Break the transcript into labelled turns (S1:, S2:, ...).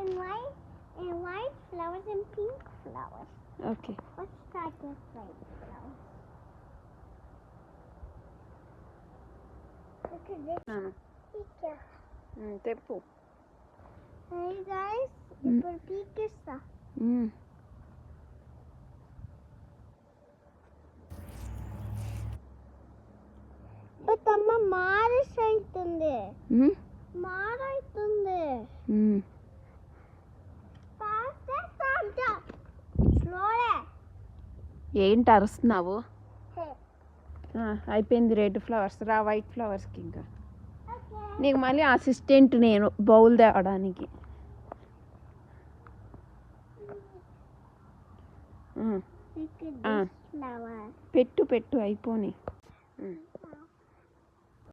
S1: and white flowers and pink flowers.
S2: Okay.
S1: Let's start with white flowers. Look at this picture.
S2: తెప్పు.
S1: Hey guys, ఇప్పుడు పీకిస్తా. అమ్మ మారైతుంది.
S2: ఏంటి అరుస్తున్నావు? అయిపోయింది red flowers, రా white ఫ్లవర్స్కి. ఇంకా నీకు మళ్ళీ అసిస్టెంట్ నేను బౌల్ తేవడానికి. పెట్టు అయిపోని.